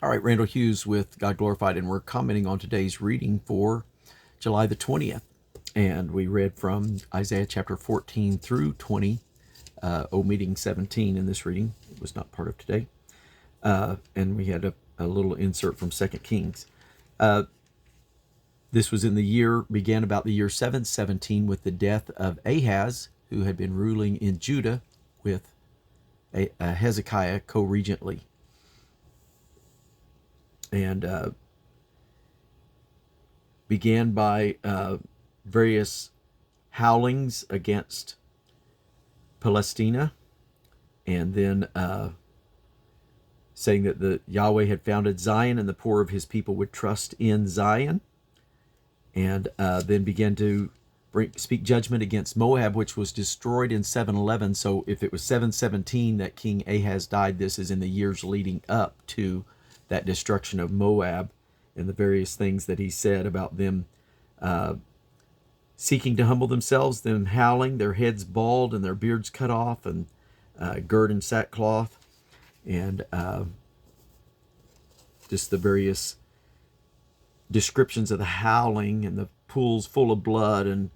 All right, Randall Hughes with God Glorified, and we're commenting on today's reading for July the 20th. And we read from Isaiah chapter 14 through 20, omitting 17 in this reading. It was not part of today. And we had a little insert from 2 Kings. This was began about the year 717 with the death of Ahaz, who had been ruling in Judah with Hezekiah co-regently. And began by various howlings against Palestina, and then saying that the Yahweh had founded Zion and the poor of his people would trust in Zion, and then began to speak judgment against Moab, which was destroyed in 711. So if it was 717 that King Ahaz died, this is in the years leading up to that destruction of Moab, and the various things that he said about them seeking to humble themselves, them howling, their heads bald and their beards cut off, and girt in sackcloth, and just the various descriptions of the howling and the pools full of blood, and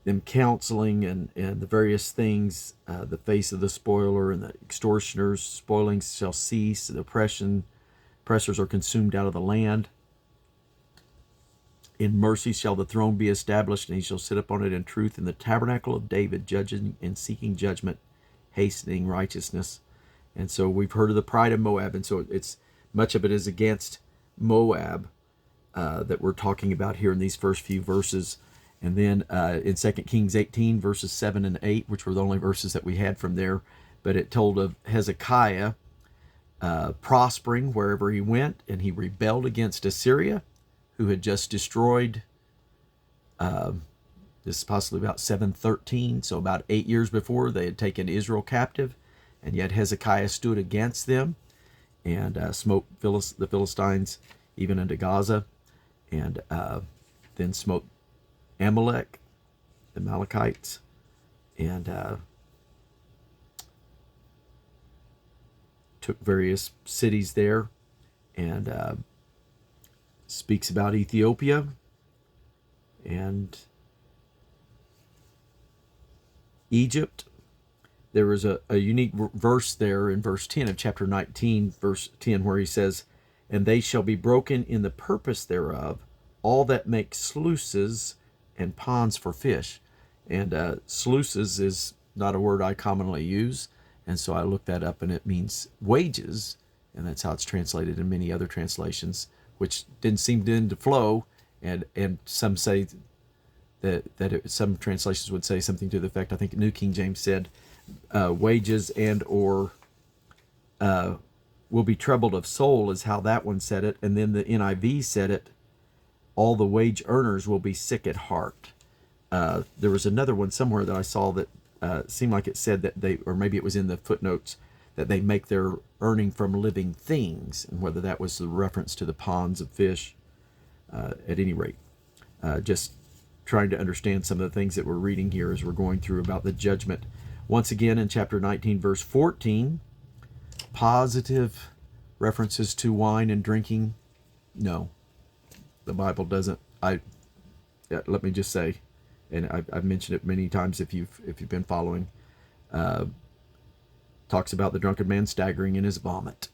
them counseling and the various things, the face of the spoiler and the extortioners, spoiling shall cease, the oppressors are consumed out of the land. In mercy shall the throne be established, and he shall sit upon it in truth, in the tabernacle of David, judging and seeking judgment, hastening righteousness. And so we've heard of the pride of Moab, and so it's much of it is against Moab that we're talking about here in these first few verses. And then in 2 Kings 18, verses 7 and 8, which were the only verses that we had from there, but it told of Hezekiah prospering wherever he went, and he rebelled against Assyria, who had just destroyed, this is possibly about 713, so about 8 years before, they had taken Israel captive, and yet Hezekiah stood against them and smote the Philistines even into Gaza, and then smote Amalek, the Amalekites, and took various cities there, and speaks about Ethiopia, and Egypt. There was a unique verse there in verse 10 of chapter 19, verse 10, where he says, "And they shall be broken in the purpose thereof, all that make sluices and ponds for fish." And sluices is not a word I commonly use, and so I looked that up, and it means wages, and that's how it's translated in many other translations, which didn't seem to flow. And some say some translations would say something to the effect, I think New King James said, wages and or will be troubled of soul, is how that one said it. And then the NIV said it, all the wage earners will be sick at heart. There was another one somewhere that I saw that seemed like it said that they, or maybe it was in the footnotes, that they make their earning from living things, and whether that was the reference to the ponds of fish. At any rate, just trying to understand some of the things that we're reading here as we're going through about the judgment. Once again, in chapter 19, verse 14, positive references to wine and drinking. No, the Bible doesn't. Let me just say, and I've mentioned it many times if you've been following. Talks about the drunken man staggering in his vomit.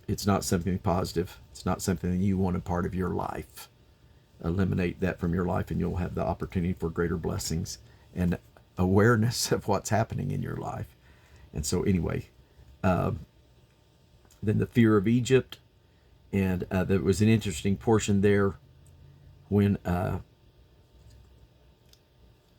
It's not something positive. It's not something that you want a part of your life. Eliminate that from your life, and you'll have the opportunity for greater blessings and awareness of what's happening in your life. And so anyway, then the fear of Egypt, and there was an interesting portion there when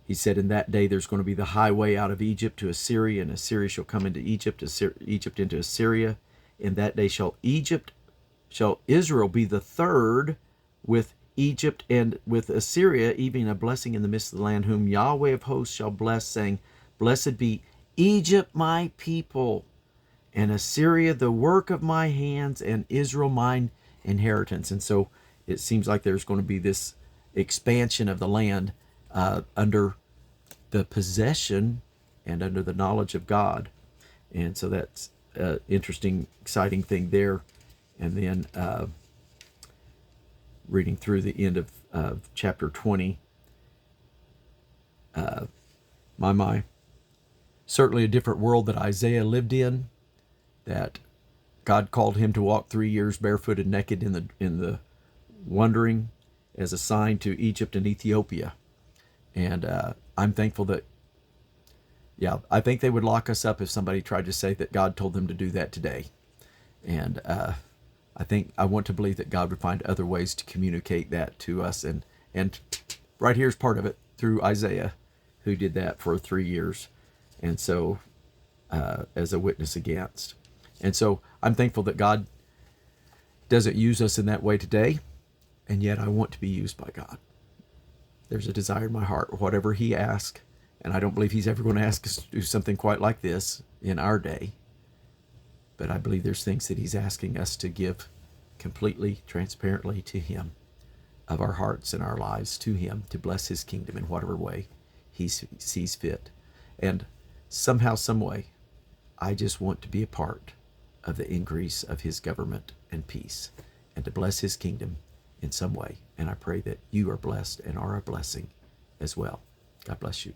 he said, "In that day there's going to be the highway out of Egypt to Assyria, and Assyria shall come into Egypt, Egypt into Assyria. In that day shall Israel be the third with Egypt and with Assyria, even a blessing in the midst of the land, whom Yahweh of hosts shall bless, saying, Blessed be Egypt my people, and Assyria the work of my hands, and Israel mine inheritance." And so it seems like there's going to be this expansion of the land under the possession and under the knowledge of God. And so that's an interesting, exciting thing there. And then reading through the end of chapter 20, my. Certainly a different world that Isaiah lived in, that God called him to walk 3 years barefooted, naked in the wandering as a sign to Egypt and Ethiopia. And I'm thankful that, I think they would lock us up if somebody tried to say that God told them to do that today. And I want to believe that God would find other ways to communicate that to us. And right here's part of it through Isaiah, who did that for 3 years. And so, as a witness against. And so I'm thankful that God doesn't use us in that way today, and yet I want to be used by God. There's a desire in my heart, whatever he asks, and I don't believe he's ever going to ask us to do something quite like this in our day, but I believe there's things that he's asking us to give completely, transparently to him, of our hearts and our lives to him, to bless his kingdom in whatever way he sees fit. And somehow, some way, I just want to be a part of the increase of his government and peace, and to bless his kingdom in some way. And I pray that you are blessed and are a blessing as well. God bless you.